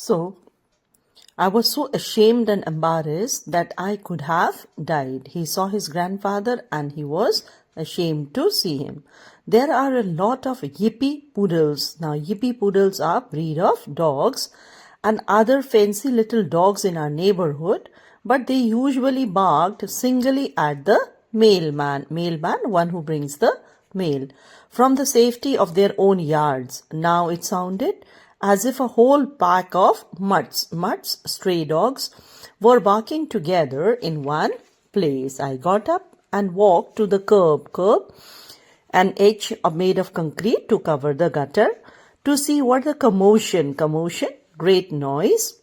So I was so ashamed and embarrassed that I could have died. He saw his grandfather and he was ashamed to see him. There are a lot of yippy poodles. Now, yippy poodles are breed of dogs and other fancy little dogs in our neighborhood, but they usually barked singly at the mailman, one who brings the mail, from the safety of their own yards. Now it sounded as if a whole pack of mutts, stray dogs, were barking together in one place. I got up and walked to the curb, an edge made of concrete to cover the gutter, to see what the commotion, great noise,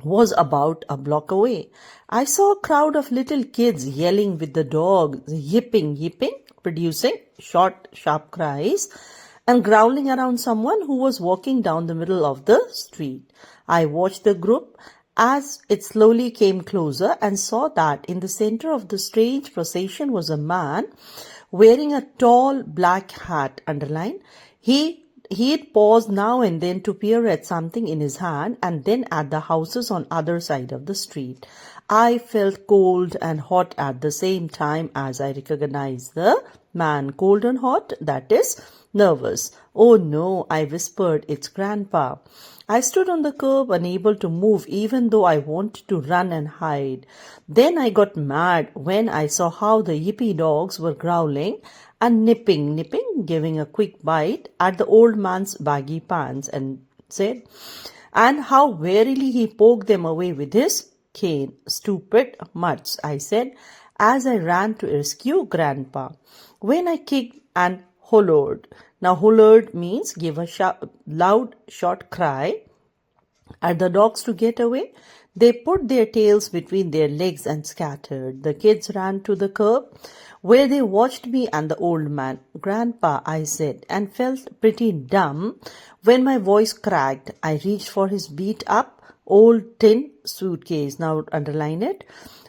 was about a block away. I saw a crowd of little kids yelling with the dogs, yipping, producing short, sharp cries, and growling around someone who was walking down the middle of the street. I watched the group as it slowly came closer and saw that in the center of the strange procession was a man wearing a tall black hat, underlined. He'd pause now and then to peer at something in his hand and then at the houses on other side of the street. I felt cold and hot at the same time as I recognized the man. Cold and hot, that is, nervous. Oh no, I whispered, it's Grandpa. I stood on the curb, unable to move, even though I wanted to run and hide. Then I got mad when I saw how the yippy dogs were growling and nipping, giving a quick bite at the old man's baggy pants, and said, and how warily he poked them away with his cane. Stupid mutts, I said, as I ran to rescue Grandpa. When I kicked and hollered. Now, hollered means give a loud, short cry at the dogs to get away. They put their tails between their legs and scattered. The kids ran to the curb, where they watched me and the old man. Grandpa, I said, and felt pretty dumb when my voice cracked. I reached for his beat-up old tin suitcase, now underline it,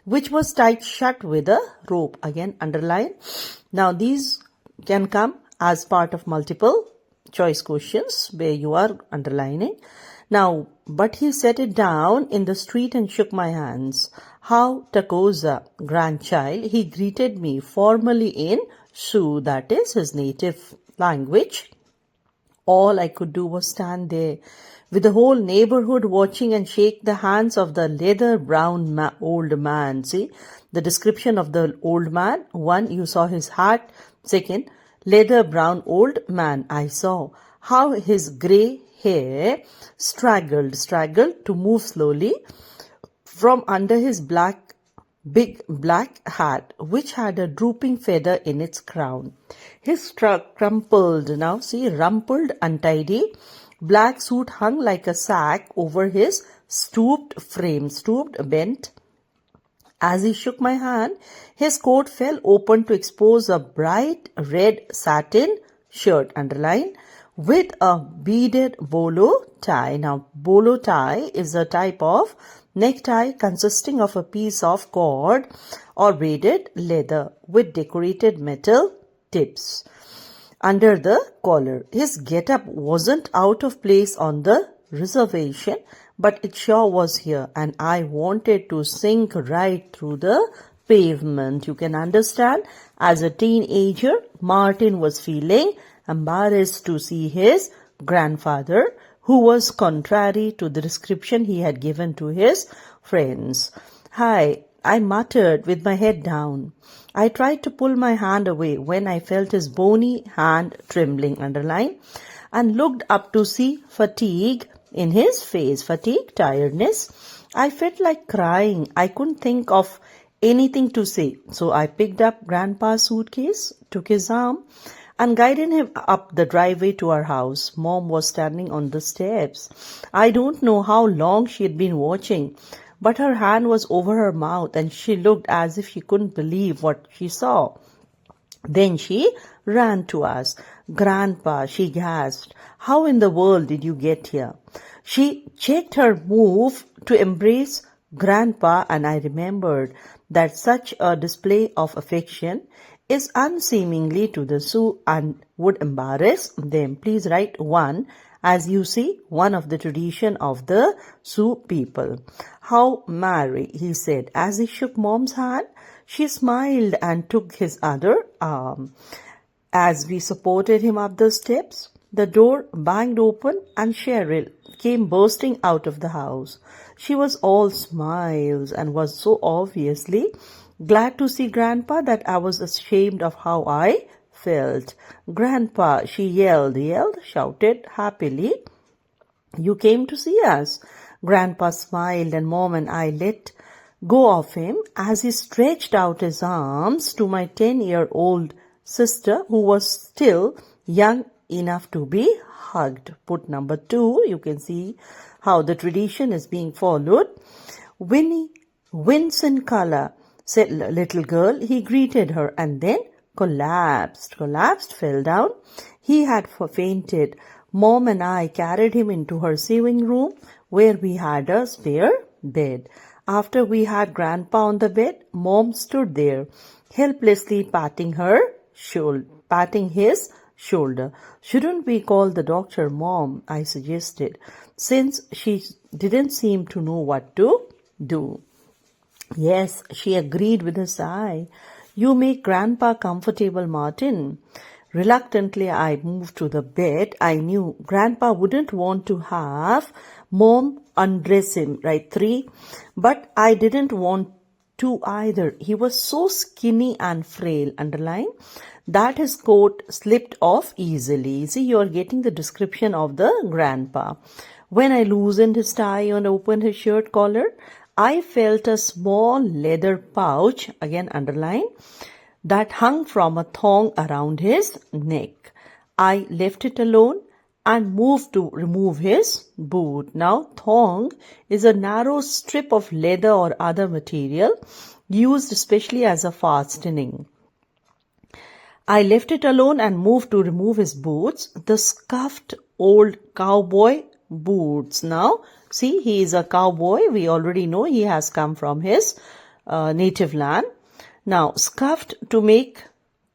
which was tied shut with a rope. Again, underline. Now, these can come as part of multiple choice questions where you are underlining. Now, but he set it down in the street and shook my hands. How Takoza, grandchild, he greeted me formally in Sioux, that is his native language. All I could do was stand there with the whole neighborhood watching and shake the hands of the leather brown old man. See, the description of the old man. One, you saw his hat. Second, leather brown old man. I saw how his grey hair straggled to move slowly from under his big black hat, which had a drooping feather in its crown. His rumpled, untidy, black suit hung like a sack over his bent. As he shook my hand, his coat fell open to expose a bright red satin shirt, underline, with a beaded bolo tie. Now, bolo tie is a type of necktie consisting of a piece of cord or braided leather with decorated metal tips under the collar. His get-up wasn't out of place on the reservation, but it sure was here, and I wanted to sink right through the pavement. You can understand, as a teenager, Martin was feeling embarrassed to see his grandfather, who was contrary to the description he had given to his friends. Hi, I muttered with my head down. I tried to pull my hand away when I felt his bony hand trembling, underline, and looked up to see fatigue in his face. Fatigue, tiredness. I felt like crying. I couldn't think of anything to say. So I picked up Grandpa's suitcase, took his arm, and guided him up the driveway to our house. Mom was standing on the steps. I don't know how long she had been watching, but her hand was over her mouth and she looked as if she couldn't believe what she saw. Then she ran to us. Grandpa, she gasped, how in the world did you get here? She checked her move to embrace Grandpa, and I remembered that such a display of affection is unseemly to the Sioux and would embarrass them. Please write 1 As you see, one of the tradition of the Sioux people. How merry, he said. As he shook Mom's hand, she smiled and took his other arm. As we supported him up the steps, the door banged open and Cheryl came bursting out of the house. She was all smiles and was so obviously glad to see Grandpa that I was ashamed of how I felt. Grandpa, she yelled, shouted happily. You came to see us. Grandpa smiled and Mom and I let go of him as he stretched out his arms to my 10-year-old sister who was still young enough to be hugged. Put number 2, you can see how the tradition is being followed. Winnie, wins in color, said little girl. He greeted her and then collapsed, fell down. He had fainted. Mom and I carried him into her sewing room where we had a spare bed. After we had Grandpa on the bed, Mom stood there, helplessly patting his shoulder. Shouldn't we call the doctor, Mom? I suggested, since she didn't seem to know what to do. Yes, she agreed with a sigh. You make Grandpa comfortable, Martin. Reluctantly, I moved to the bed. I knew Grandpa wouldn't want to have Mom undress him, right? 3. But I didn't want to either. He was so skinny and frail, underline, that his coat slipped off easily. See, you're getting the description of the Grandpa. When I loosened his tie and opened his shirt collar, I felt a small leather pouch, again underline, that hung from a thong around his neck. I left it alone and moved to remove his boot. Now, thong is a narrow strip of leather or other material used especially as a fastening. I left it alone and moved to remove his boots, the scuffed old cowboy boots. Now, see, he is a cowboy. We already know he has come from his native land. Now, scuffed to make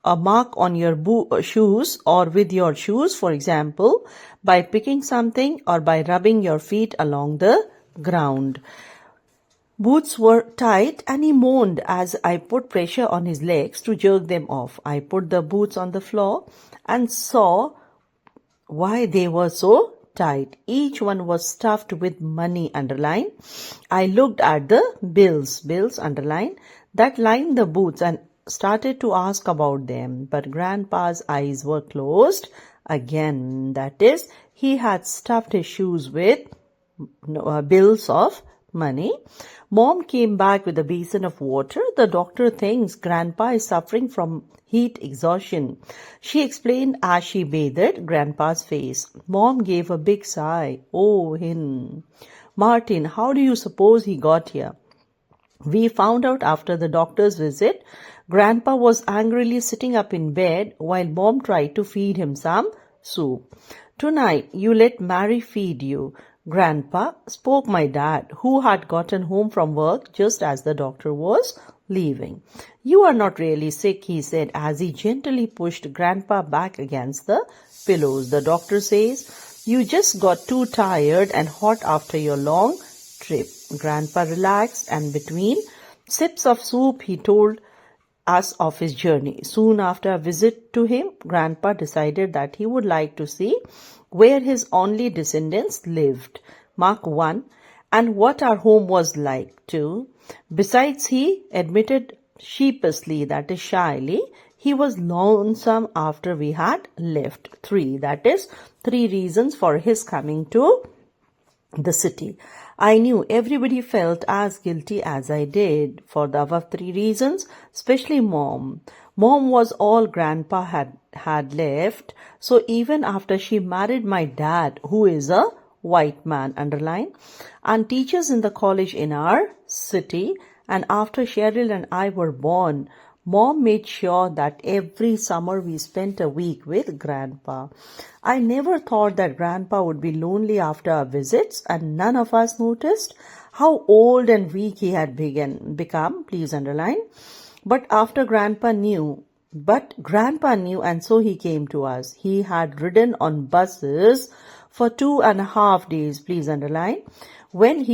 a mark on your shoes or with your shoes, for example, by picking something or by rubbing your feet along the ground. Boots were tight and he moaned as I put pressure on his legs to jerk them off. I put the boots on the floor and saw why they were so tight. Each one was stuffed with money, underline. I looked at the bills, underline, that lined the boots and started to ask about them. But Grandpa's eyes were closed again. That is, he had stuffed his shoes with bills of money. Mom came back with a basin of water. The doctor thinks Grandpa is suffering from heat exhaustion, she explained as she bathed Grandpa's face. Mom gave a big sigh. Oh, him. Martin, how do you suppose he got here? We found out after the doctor's visit. Grandpa was angrily sitting up in bed while Mom tried to feed him some soup. Tonight, you let Mary feed you, Grandpa, spoke my dad, who had gotten home from work just as the doctor was leaving. You are not really sick, he said as he gently pushed Grandpa back against the pillows. The doctor says, you just got too tired and hot after your long trip. Grandpa relaxed and between sips of soup he told us of his journey. Soon after a visit to him, Grandpa decided that he would like to see where his only descendants lived, Mark 1, and what our home was like, 2. Besides, he admitted sheepishly, that is shyly, he was lonesome after we had left, 3. That is 3 reasons for his coming to the city. I knew everybody felt as guilty as I did for the above 3 reasons, especially Mom. Mom was all Grandpa had left, so even after she married my dad, who is a white man, underline, and teaches in the college in our city, and after Cheryl and I were born, Mom made sure that every summer we spent a week with Grandpa. I never thought that Grandpa would be lonely after our visits, and none of us noticed how old and weak he had become, please underline. But Grandpa knew, and so he came to us. He had ridden on buses for 2.5 days. Please underline. When he